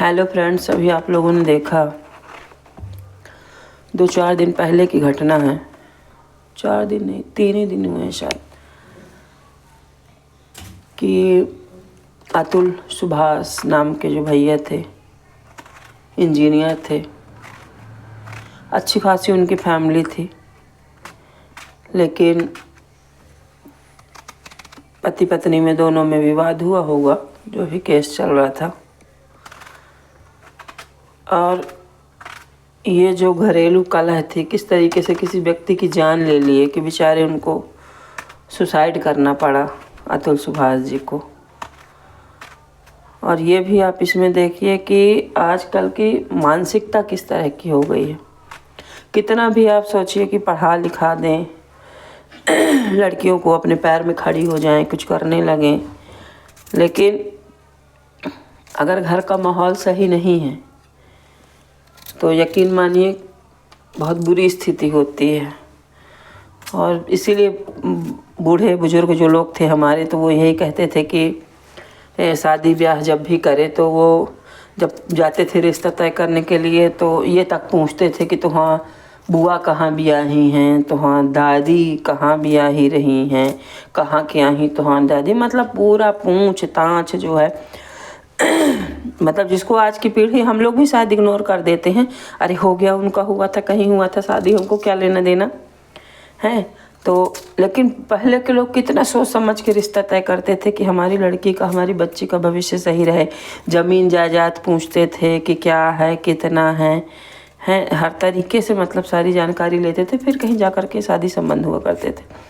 Hello friends, अभी आप लोगों ने देखा 2-4 दिन पहले की घटना है। 4 दिन नहीं, 3 ही दिन हुए हैं शायद, कि अतुल सुभाष नाम के जो भैया थे, इंजीनियर थे, अच्छी खासी उनकी फैमिली थी, लेकिन पति पत्नी में दोनों में विवाद हुआ होगा, जो भी केस चल रहा था। और ये जो घरेलू कलह थी, किस तरीके से किसी व्यक्ति की जान ले लिए कि बेचारे उनको सुसाइड करना पड़ा, अतुल सुभाष जी को। और ये भी आप इसमें देखिए कि आजकल की मानसिकता किस तरह की हो गई है। कितना भी आप सोचिए कि पढ़ा लिखा दें, लड़कियों को अपने पैर में खड़ी हो जाएं, कुछ करने लगें, लेकिन अगर घर का माहौल सही नहीं है तो यकीन मानिए बहुत बुरी स्थिति होती है। और इसीलिए बूढ़े बुजुर्ग जो लोग थे हमारे, तो वो यही कहते थे कि शादी ब्याह जब भी करे तो वो जब जाते थे रिश्ता तय करने के लिए तो ये तक पूछते थे कि तो हाँ बुआ कहाँ ब्याही हैं, तो हाँ दादी कहाँ ब्याही रही हैं, कहाँ क्या ही तो हाँ दादी, मतलब पूरा पूछ ताछ जो है मतलब जिसको आज की पीढ़ी हम लोग भी शायद इग्नोर कर देते हैं। अरे हो गया, उनका हुआ था, कहीं हुआ था शादी, हमको क्या लेना देना है। तो लेकिन पहले के लोग कितना सोच समझ के रिश्ता तय करते थे कि हमारी लड़की का, हमारी बच्ची का भविष्य सही रहे। ज़मीन जायदाद पूछते थे कि क्या है, कितना है, हर तरीके से मतलब सारी जानकारी लेते थे, फिर कहीं जा कर के शादी संबंध हुआ करते थे।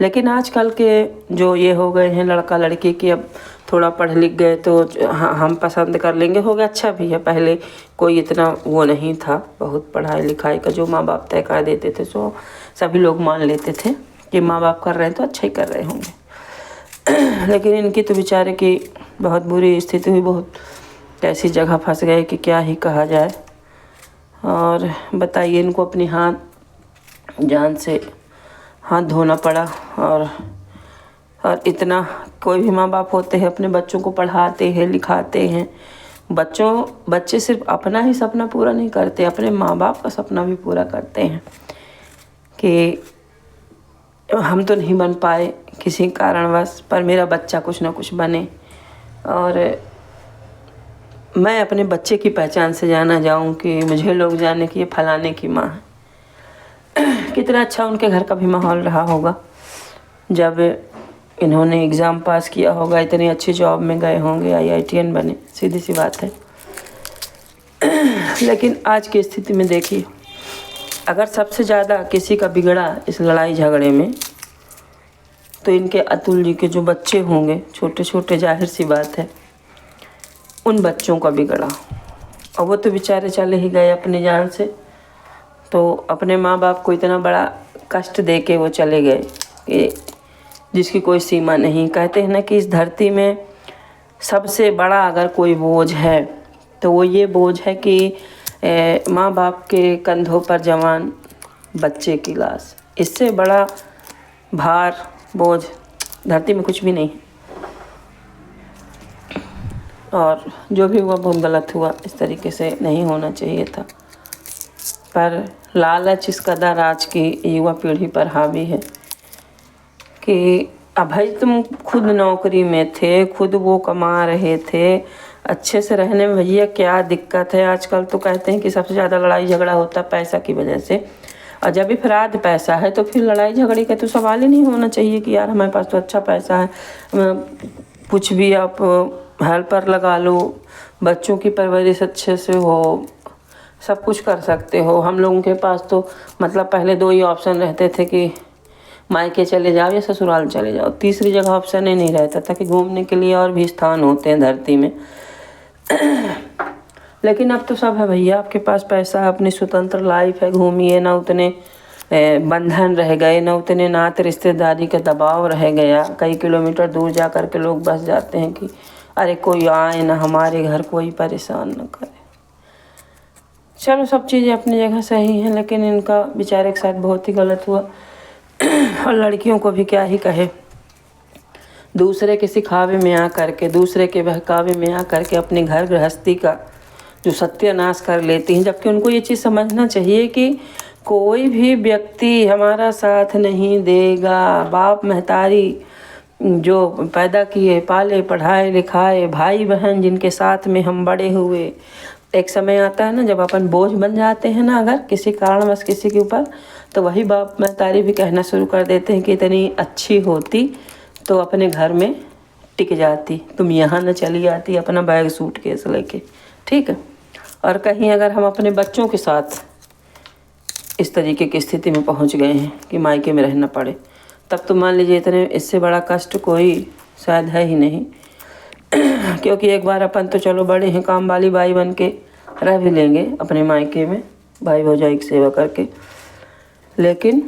लेकिन आजकल के जो ये हो गए हैं लड़का लड़की की, अब थोड़ा पढ़ लिख गए तो हम पसंद कर लेंगे, हो गया, अच्छा भी है। पहले कोई इतना वो नहीं था, बहुत पढ़ाई लिखाई का जो माँ बाप तय कर देते थे सो सभी लोग मान लेते थे कि माँ बाप कर रहे हैं तो अच्छा ही कर रहे होंगे। लेकिन इनकी तो बेचारे की बहुत बुरी स्थिति हुई, बहुत ऐसी जगह फंस गए कि क्या ही कहा जाए। और बताइए, इनको अपनी जान से हाथ धोना पड़ा। और इतना कोई भी माँ बाप होते हैं अपने बच्चों को पढ़ाते हैं, लिखाते हैं। बच्चे सिर्फ अपना ही सपना पूरा नहीं करते, अपने माँ बाप का सपना भी पूरा करते हैं कि हम तो नहीं बन पाए किसी कारणवश, पर मेरा बच्चा कुछ ना कुछ बने और मैं अपने बच्चे की पहचान से जाना जाऊं, कि मुझे लोग जाने कि ये फलाने की माँ है। कितना अच्छा उनके घर का भी माहौल रहा होगा जब इन्होंने एग्ज़ाम पास किया होगा, इतनी अच्छी जॉब में गए होंगे, IITN बने, सीधी सी बात है। लेकिन आज की स्थिति में देखिए, अगर सबसे ज़्यादा किसी का बिगड़ा इस लड़ाई झगड़े में तो इनके अतुल जी के जो बच्चे होंगे छोटे छोटे, जाहिर सी बात है उन बच्चों का बिगड़ा। और वो तो बेचारे चले ही गए अपनी जान से, तो अपने माँ बाप को इतना बड़ा कष्ट दे के वो चले गए कि जिसकी कोई सीमा नहीं। कहते हैं ना कि इस धरती में सबसे बड़ा अगर कोई बोझ है तो वो ये बोझ है कि माँ बाप के कंधों पर जवान बच्चे की लाश। इससे बड़ा भार, बोझ धरती में कुछ भी नहीं। और जो भी हुआ बहुत गलत हुआ, इस तरीके से नहीं होना चाहिए था। पर लालच इस कदर आज की युवा पीढ़ी पर हावी है कि अब भाई तुम खुद नौकरी में थे, खुद वो कमा रहे थे, अच्छे से रहने में भैया क्या दिक्कत है। आजकल तो कहते हैं कि सबसे ज़्यादा लड़ाई झगड़ा होता है पैसा की वजह से, और जब इफराद पैसा है तो फिर लड़ाई झगड़े का तो सवाल ही नहीं होना चाहिए कि यार हमारे पास तो अच्छा पैसा है, कुछ भी आप हेल्पर लगा लो, बच्चों की परवरिश अच्छे से हो, सब कुछ कर सकते हो। हम लोगों के पास तो मतलब पहले 2 ही ऑप्शन रहते थे कि मायके चले जाओ या ससुराल चले जाओ, तीसरी जगह ऑप्शन ही नहीं रहता था कि घूमने के लिए और भी स्थान होते हैं धरती में। लेकिन अब तो सब है भैया, आपके पास पैसा है, अपनी स्वतंत्र लाइफ है, घूमिए, ना उतने बंधन रह गए, ना उतने नाते रिश्तेदारी का दबाव रह गया। कई किलोमीटर दूर जा कर के लोग बस जाते हैं कि अरे कोई आए ना हमारे घर, कोई परेशान ना करे। चलो सब चीज़ें अपनी जगह सही हैं, लेकिन इनका बेचारे के साथ बहुत ही गलत हुआ। और लड़कियों को भी क्या ही कहे, दूसरे के सिखावे में आ करके, दूसरे के बहकावे में आ करके अपने घर गृहस्थी का जो सत्यानाश कर लेती हैं। जबकि उनको ये चीज़ समझना चाहिए कि कोई भी व्यक्ति हमारा साथ नहीं देगा। बाप महतारी जो पैदा किए, पाले, पढ़ाए लिखाए, भाई बहन जिनके साथ में हम बड़े हुए, एक समय आता है ना जब अपन बोझ बन जाते हैं ना, अगर किसी कारणवश किसी के ऊपर, तो वही बाप महतारी भी कहना शुरू कर देते हैं कि इतनी अच्छी होती तो अपने घर में टिक जाती, तुम यहाँ न चली आती अपना बैग सूटकेस लेके। ठीक है। और कहीं अगर हम अपने बच्चों के साथ इस तरीके की स्थिति में पहुँच गए हैं कि मायके में रहना पड़े, तब तो मान लीजिए इतने इससे बड़ा कष्ट कोई शायद है ही नहीं। क्योंकि एक बार अपन तो चलो बड़े हैं, काम वाली बाई बन के रह भी लेंगे अपने मायके में भाई भौजाई की सेवा करके, लेकिन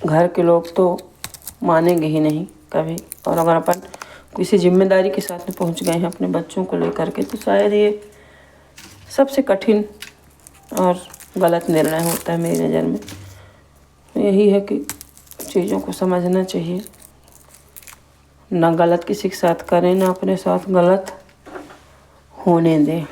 घर के लोग तो मानेंगे ही नहीं कभी। और अगर अपन किसी जिम्मेदारी के साथ में पहुंच गए हैं अपने बच्चों को लेकर के, तो शायद ये सबसे कठिन और गलत निर्णय होता है मेरी नज़र में। यही है कि चीज़ों को समझना चाहिए, ना गलत किसी के साथ करें, ना अपने साथ गलत होने दें।